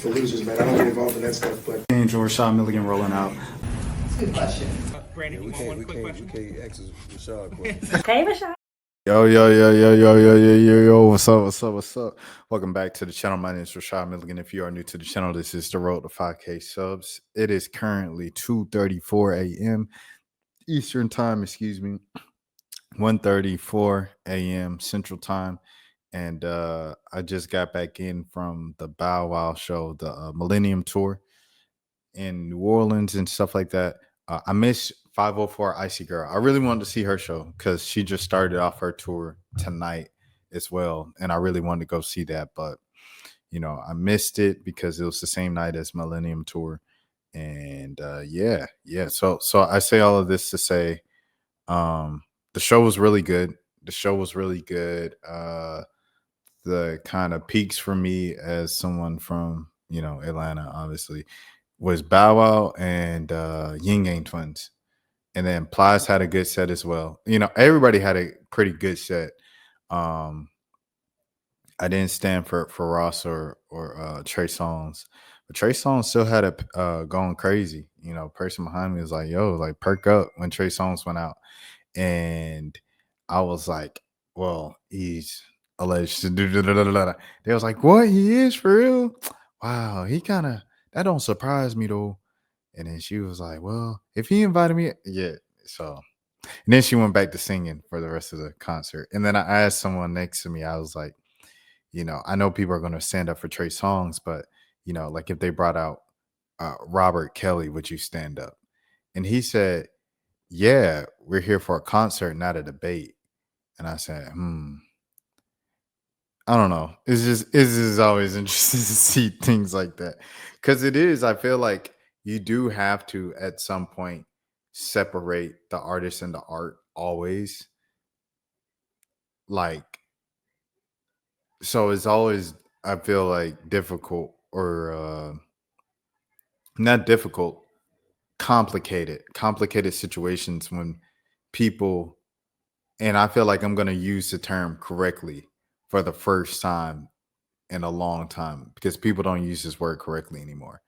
for losers, man. I don't get involved in that stuff. But Angel Rashad Milligan rolling out. That's a good question. Brandon, we can't ask Rashad questions. Hey, Rashad. Yo, what's up? Welcome back to the channel. My name is Rashad Milligan. If you are new to the channel, this is the road to 5K subs. It is currently 2:34 a.m. Eastern time, 1:34 a.m. Central time. And I just got back in from the Bow Wow show, the Millennium Tour in New Orleans and stuff like that. I miss 504 Icy Girl. I really wanted to see her show because she just started off her tour tonight as well. And I really wanted to go see that. But, you know, I missed it because it was the same night as Millennium Tour. And yeah. So I say all of this to say the show was really good. The kind of peaks for me as someone from, Atlanta, obviously, was Bow Wow and Yin Yang Twins. And then Plies had a good set as well. You know, everybody had a pretty good set. I didn't stand for Ross or Trey Songz. But Trey Songz still had it going crazy. You know, person behind me was like, yo, like perk up when Trey Songz went out. And I was like, well, he's alleged to do. They was like, what? He is for real? Wow, that don't surprise me though. And then she was like, well, if he invited me, yeah. So, and then she went back to singing for the rest of the concert. And then I asked someone next to me, I was like, I know people are going to stand up for Trey Songz, but, like if they brought out Robert Kelly, would you stand up? And he said, yeah, we're here for a concert, not a debate. And I said, I don't know. It's just always interesting to see things like that. Because I feel like you do have to, at some point, separate the artist and the art always. Like, so it's always, I feel like, difficult or not difficult, complicated situations when people, and I feel like I'm going to use the term correctly for the first time in a long time because people don't use this word correctly anymore.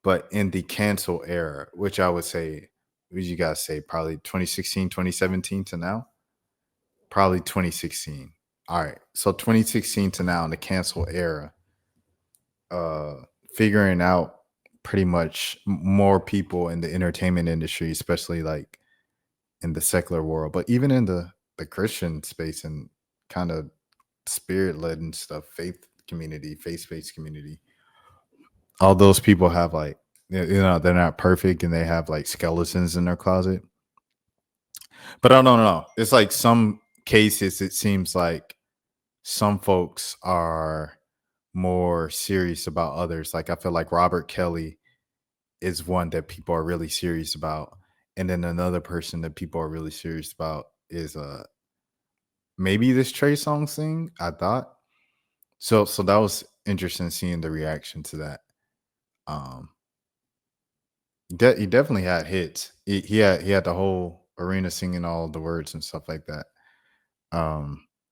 But in the cancel era, which I would say, what did you guys say? Probably 2016, 2017 to now? Probably 2016. All right. So 2016 to now in the cancel era, figuring out pretty much more people in the entertainment industry, especially like in the secular world, but even in the Christian space and kind of spirit-led and stuff, faith-based community. All those people have like, they're not perfect and they have like skeletons in their closet. But I don't know. It's like some cases, it seems like some folks are more serious about others. Like I feel like Robert Kelly is one that people are really serious about. And then another person that people are really serious about is maybe this Trey Songz thing, I thought. So that was interesting seeing the reaction to that. He definitely had hits. He had the whole arena singing all the words and stuff like that.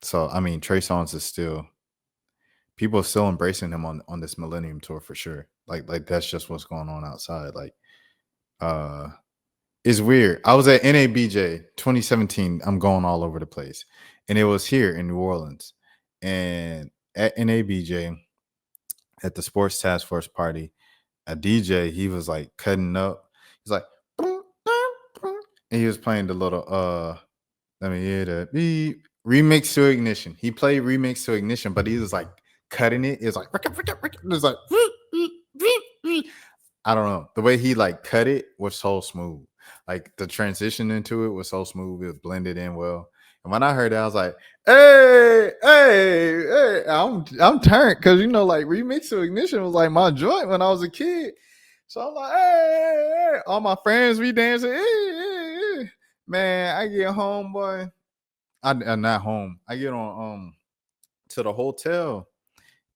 So I mean, Trey Songz is still, people are still embracing him on this Millennium Tour for sure. Like that's just what's going on outside. Like, it's weird. I was at NABJ 2017. I'm going all over the place, and it was here in New Orleans, and at NABJ at the Sports Task Force party, a DJ, he was like cutting up. He's like, and he was playing the little let me hear that beep remix to Ignition. He played remix to Ignition, but he was like cutting it. It was like it was like I don't know. The way he like cut it was so smooth. Like the transition into it was so smooth. It was blended in well. And when I heard that, I was like, hey, I'm turned because like remix to Ignition was like my joint when I was a kid. So I'm like, hey, all my friends we dancing. Hey. Man, I get home, boy. I'm not home. I get on to the hotel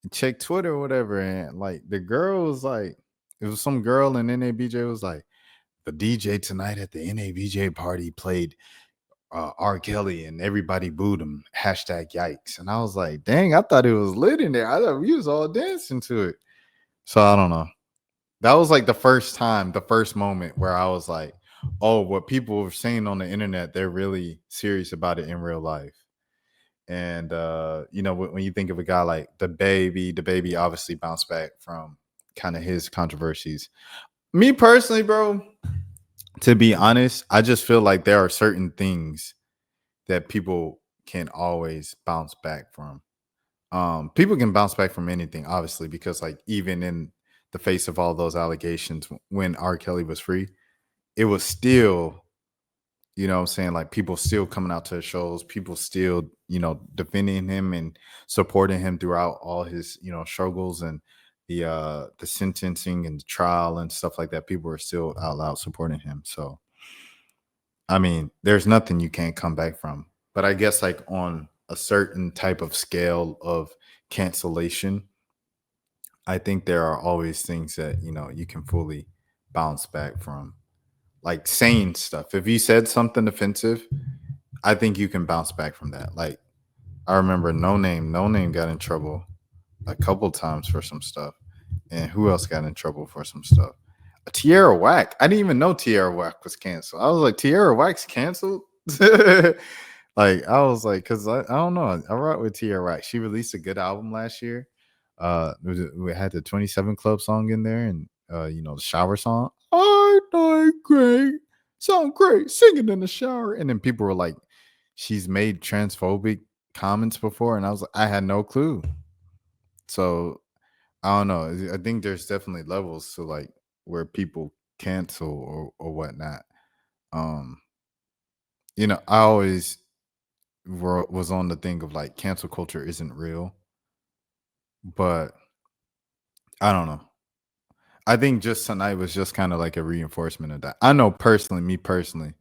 and check Twitter or whatever, and like the girl was like, it was some girl in NABJ was like, the DJ tonight at the NABJ party played R. Kelly and everybody booed him. #yikes. And I was like, dang, I thought it was lit in there. I thought we was all dancing to it. So I don't know. That was like the first moment where I was like, oh, what people were saying on the internet, they're really serious about it in real life. And when you think of a guy like the baby obviously bounced back from kind of his controversies. Me personally, bro, to be honest, I just feel like there are certain things that people can always bounce back from. People can bounce back from anything, obviously, because like even in the face of all those allegations, when R. Kelly was free, it was still, what I'm saying, like people still coming out to the shows, people still, defending him and supporting him throughout all his, struggles and the sentencing and the trial and stuff like that. People are still out loud supporting him. So I mean, there's nothing you can't come back from. But I guess like on a certain type of scale of cancellation, I think there are always things that, you can fully bounce back from. Like saying stuff. If you said something offensive, I think you can bounce back from that. Like I remember No Name got in trouble a couple times for some stuff. And who else got in trouble for some stuff? Tierra Whack. I didn't even know Tierra Whack was canceled. I was like, Tierra Whack's canceled? Like, I was like, because I don't know. I rock with Tierra Whack. She released a good album last year. We had the 27 Club song in there and, the shower song. I like great. Sound great. Singing in the shower. And then people were like, she's made transphobic comments before. And I was like, I had no clue. So I don't know. I think there's definitely levels to like where people cancel or whatnot. Um, I always was on the thing of like cancel culture isn't real, but I don't know. I think just tonight was just kind of like a reinforcement of that. I know personally, me personally,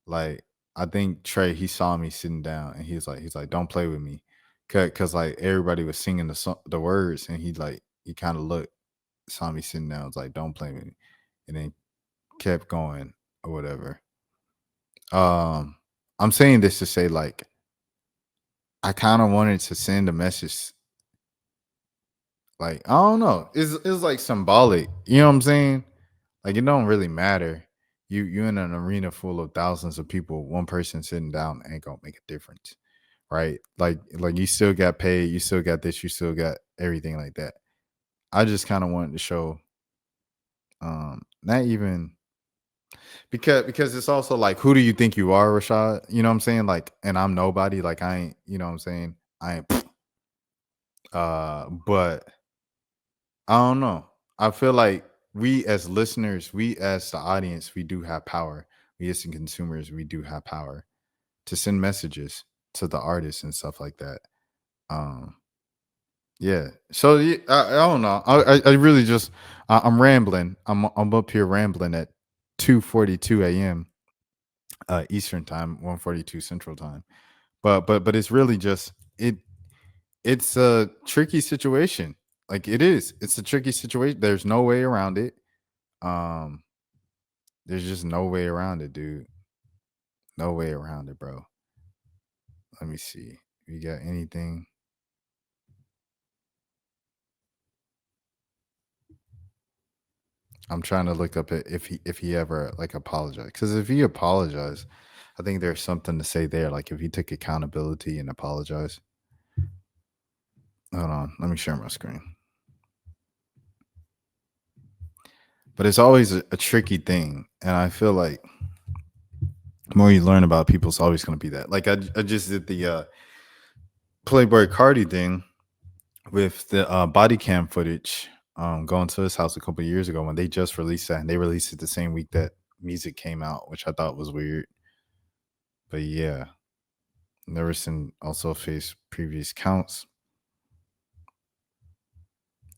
like I think Trey, he saw me sitting down and he's like, don't play with me, cause like everybody was singing the words and he kind of looked, saw me sitting down, was like, don't play with me, and then kept going or whatever. I'm saying this to say like I kind of wanted to send a message. Like I don't know, it's like symbolic. You know what I'm saying? Like it don't really matter. You in an arena full of thousands of people. One person sitting down ain't gonna make a difference, right? Like you still got paid. You still got this. You still got everything like that. I just kind of wanted to show, not even because it's also like, who do you think you are, Rashad? You know what I'm saying? Like, and I'm nobody. Like I ain't. You know what I'm saying? I ain't. But I don't know. I feel like we as listeners, we as the audience, we do have power. We as the consumers, we do have power to send messages to the artists and stuff like that. Um, yeah. So I don't know. I really just I'm rambling. I'm up here rambling at 2:42 a.m. Eastern time, 1:42 Central time. But it's really just it's a tricky situation. Like it is. It's a tricky situation. There's no way around it. Um, there's just no way around it, dude. No way around it, bro. Let me see. You got anything? I'm trying to look up it if he ever like apologized. Because if he apologized, I think there's something to say there. Like if he took accountability and apologized. Hold on, let me share my screen. But it's always a tricky thing, and I feel like the more you learn about people, it's always going to be that. Like I just did the Playboy Cardi thing with the body cam footage, going to his house a couple years ago when they just released that, and they released it the same week that music came out, which I thought was weird. But yeah, Neverson also faced previous counts.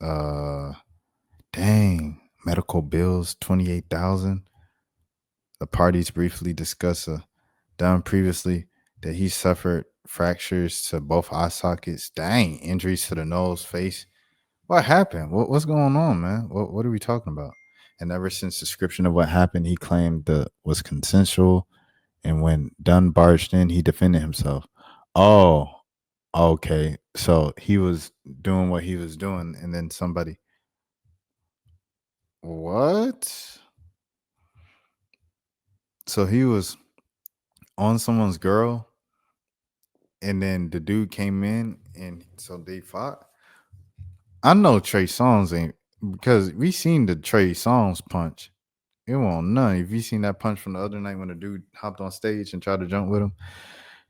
Dang, medical bills 28,000. The parties briefly discussed done previously that he suffered fractures to both eye sockets. Dang, injuries to the nose, face. What happened? What's going on, man? What are we talking about? And ever since description of what happened, he claimed that was consensual. And when Dunn barged in, he defended himself. Oh, okay. So he was doing what he was doing, and then somebody. What? So he was on someone's girl, and then the dude came in, and so they fought. I know Trey Songz ain't, because we seen the Trey Songz punch. It won't none. If you seen that punch from the other night when the dude hopped on stage and tried to jump with him,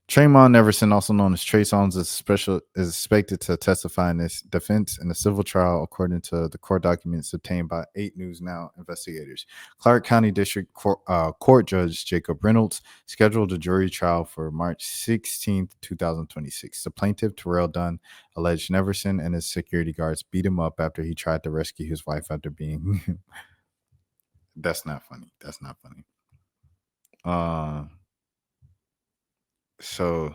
Trayvon Everson, also known as Trey Songz, is expected to testify in his defense in a civil trial, according to the court documents obtained by 8 News Now investigators. Clark County District Court Judge Jacob Reynolds scheduled a jury trial for March 16, 2026. The plaintiff, Terrell Dunn, alleged Neverson and his security guards beat him up after he tried to rescue his wife after being. That's not funny. That's not funny. So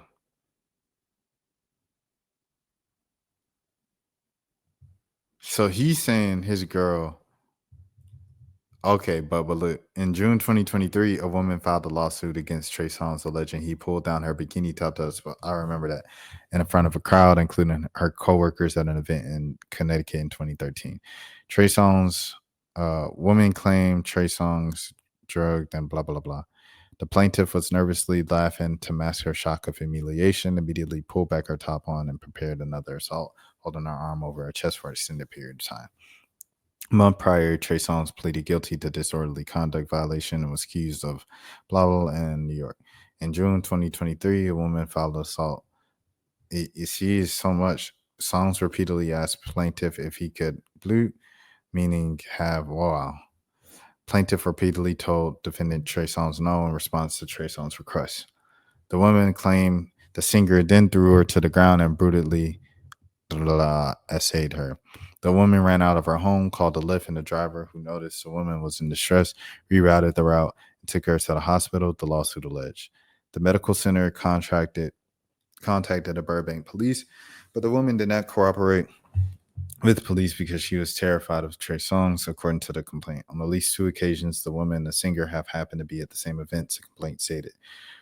he's saying his girl. Okay, but look, in June 2023, a woman filed a lawsuit against Trey Songz alleging he pulled down her bikini top. I remember that, in front of a crowd, including her coworkers at an event in Connecticut in 2013. Trey Songz, woman claimed Trey Songz drugged and blah blah blah. The plaintiff was nervously laughing to mask her shock of humiliation, immediately pulled back her top on and prepared another assault, holding her arm over her chest for an extended period of time. A month prior, Trey Songz pleaded guilty to disorderly conduct violation and was accused of blah blah in New York. In June 2023, a woman filed assault. You see so much. Songz repeatedly asked plaintiff if he could blue, meaning have wow. Plaintiff repeatedly told defendant Trey Songz no in response to Trey Songz' request. The woman claimed the singer then threw her to the ground and brutally essayed her. The woman ran out of her home, called a lift, and the driver, who noticed the woman was in distress, rerouted the route and took her to the hospital, the lawsuit alleged. The medical center contacted the Burbank police, but the woman did not cooperate with police because she was terrified of Trey Songz, according to the complaint. On at least 2 occasions, the woman and the singer have happened to be at the same events, the complaint stated.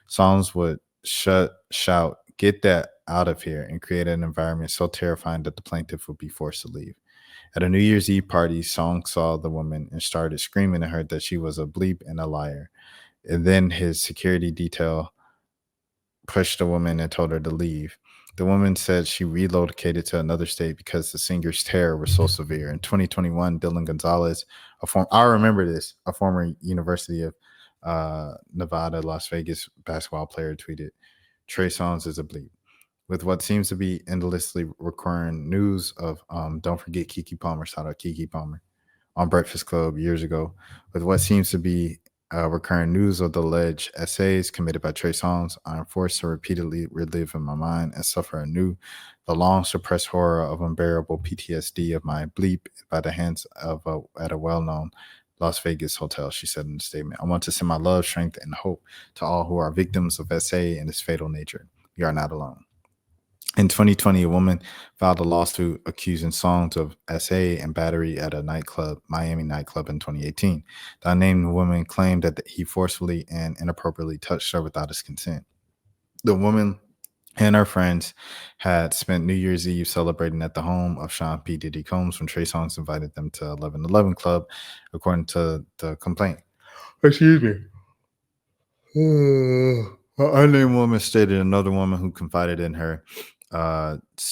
Songz would shout, "Get that out of here," and create an environment so terrifying that the plaintiff would be forced to leave. At a New Year's Eve party, Songz saw the woman and started screaming at her that she was a bleep and a liar. And then his security detail pushed the woman and told her to leave. The woman said she relocated to another state because the singer's terror was so severe. In 2021, Dylan Gonzalez, I remember this, a former University of Nevada, Las Vegas basketball player, tweeted, "Trey Songz is a bleep." With what seems to be endlessly recurring news of, don't forget Keke Palmer, shout out Keke Palmer, on Breakfast Club years ago, with what seems to be recurring news of the alleged essays committed by Trey Songz, I am forced to repeatedly relive in my mind and suffer anew the long suppressed horror of unbearable PTSD of my bleep by the hands of at a well-known Las Vegas hotel, she said in a statement. I want to send my love, strength, and hope to all who are victims of SA and its fatal nature. You are not alone. In 2020, a woman filed a lawsuit accusing Songz of SA and battery at a Miami nightclub in 2018. The unnamed woman claimed that he forcefully and inappropriately touched her without his consent. The woman and her friends had spent New Year's Eve celebrating at the home of Sean P. Diddy Combs when Trey Songz invited them to 1111 Club, according to the complaint. Excuse me. An unnamed woman stated another woman who confided in her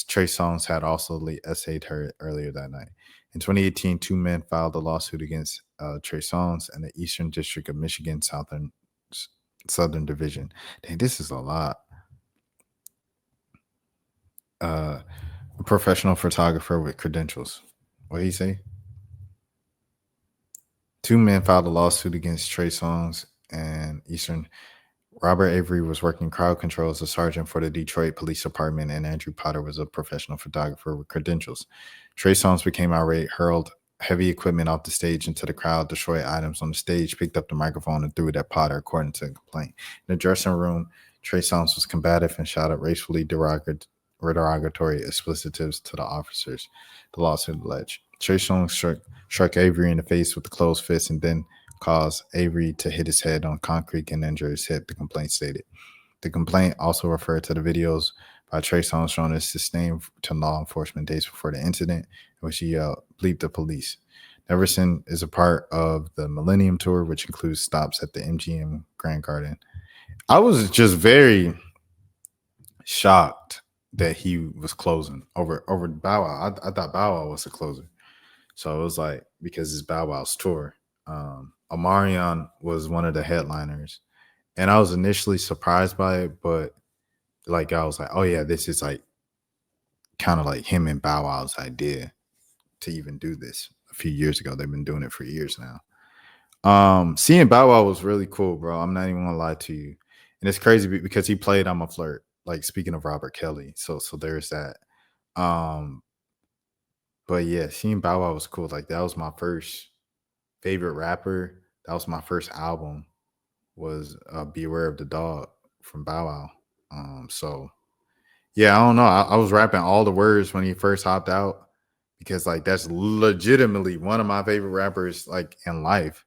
Trey Songz had also essayed her earlier that night. In 2018, 2 men filed a lawsuit against Trey Songz in the Eastern District of Michigan, Southern Division. Dang, this is a lot. A professional photographer with credentials. What did he say? 2 men filed a lawsuit against Trey Songz and Eastern. Robert Avery was working crowd control as a sergeant for the Detroit Police Department, and Andrew Potter was a professional photographer with credentials. Trey Songz became irate, hurled heavy equipment off the stage into the crowd, destroyed items on the stage, picked up the microphone, and threw it at Potter, according to the complaint. In the dressing room, Trey Songz was combative and shouted racially derogatory explicitives to the officers, the lawsuit alleged. Trey Songz struck Avery in the face with a closed fist and then caused Avery to hit his head on concrete and injure his hip, the complaint stated. The complaint also referred to the videos by Trey Songz showing his disdain to law enforcement days before the incident, in which he bleeped the police. Everson is a part of the Millennium Tour, which includes stops at the MGM Grand Garden. I was just very shocked that he was closing over Bow Wow. I thought Bow Wow was the closer. So it was like, because it's Bow Wow's tour. Omarion was one of the headliners. And I was initially surprised by it, but like I was like, oh yeah, this is like kind of like him and Bow Wow's idea to even do this a few years ago. They've been doing it for years now. Seeing Bow Wow was really cool, bro. I'm not even gonna lie to you. And it's crazy because he played I'm a Flirt, like speaking of Robert Kelly. So there's that. But yeah, seeing Bow Wow was cool. Like that was my first favorite rapper. That was my first album, was Beware of the Dog from Bow Wow. So yeah, I don't know. I was rapping all the words when he first hopped out, because like that's legitimately one of my favorite rappers like in life.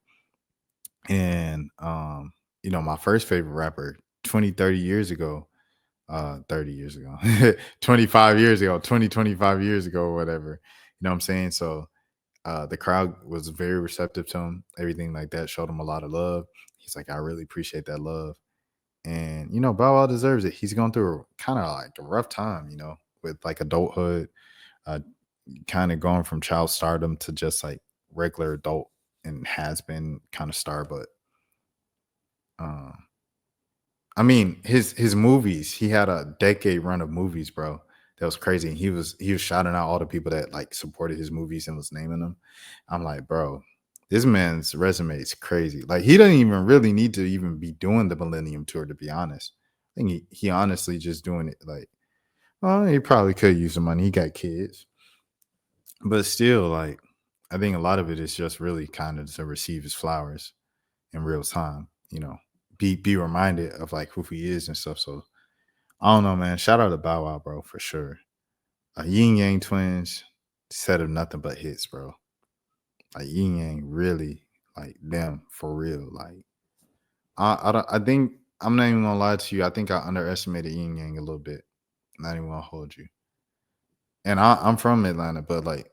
And my first favorite rapper 30 years ago, 30 years ago, 25 years ago, 25 years ago, or whatever. You know what I'm saying? So the crowd was very receptive to him, everything like that, showed him a lot of love. He's like, I really appreciate that love. And Bow Wow deserves it. He's going through kind of like a rough time, with like adulthood, kind of going from child stardom to just like regular adult and has been kind of star. But I mean, his movies, he had a decade run of movies, bro. That was crazy. And he was shouting out all the people that like supported his movies and was naming them. I'm like, bro, this man's resume is crazy. Like he doesn't even really need to even be doing the Millennium Tour, to be honest. I think he honestly just doing it like, well, he probably could use some money. He got kids. But still, like, I think a lot of it is just really kind of to receive his flowers in real time, be reminded of like who he is and stuff. So I don't know, man. Shout out to Bow Wow, bro, for sure. Yin Yang Twins, set of nothing but hits, bro. Like Yin Yang, really, like them for real. Like I think I'm not even gonna lie to you. I think I underestimated Yin Yang a little bit. Not even gonna hold you. And I'm from Atlanta, but like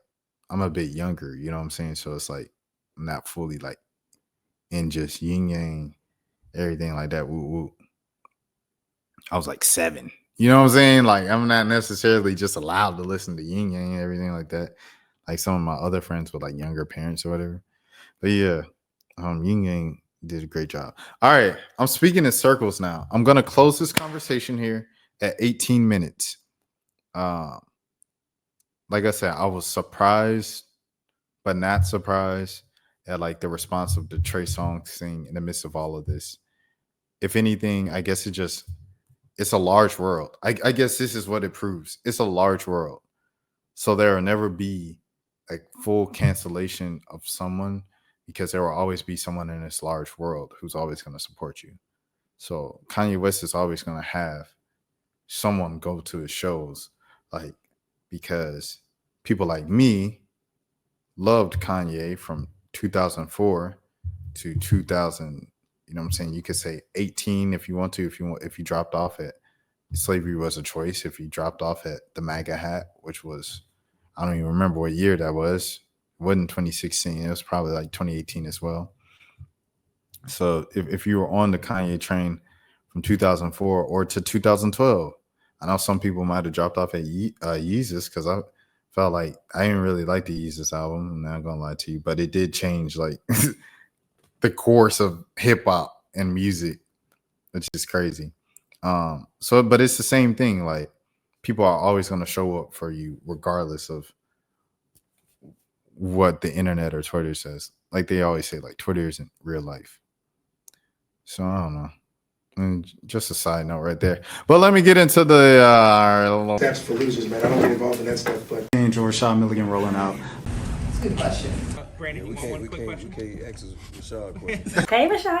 I'm a bit younger. You know what I'm saying? So it's like I'm not fully like in just Yin Yang, everything like that. Woo woo. I was like 7. You know what I'm saying? Like I'm not necessarily just allowed to listen to Yin Yang and everything like that. Like some of my other friends with like younger parents or whatever. But yeah, Yin Yang did a great job. All right, I'm speaking in circles now. I'm gonna close this conversation here at 18 minutes. Like I said, I was surprised, but not surprised at like the response of the Trey Songz thing in the midst of all of this. If anything, I guess it's a large world. I guess this is what it proves. It's a large world. So there will never be like full cancellation of someone, because there will always be someone in this large world who's always going to support you. So Kanye West is always going to have someone go to his shows, like, because people like me loved Kanye from 2004 to 2000. You know what I'm saying? You could say 18 if you want to, if you dropped off at Slavery Was a Choice, if you dropped off at the MAGA hat, which was, I don't even remember what year that was. It wasn't 2016. It was probably like 2018 as well. So if you were on the Kanye train from 2004 or to 2012, I know some people might have dropped off at Yeezus, because I felt like I didn't really like the Yeezus album. I'm not gonna lie to you, but it did change like the course of hip hop and music, which is crazy. But it's the same thing. Like people are always gonna show up for you regardless of what the internet or Twitter says. Like they always say, like Twitter isn't real life. So I don't know. Just a side note right there. But let me get into the That's for losers, man. I don't get involved in that stuff, but Angel Rashad Milligan rolling out. That's a good question. We can't ask Rashad questions. Hey, Rashad.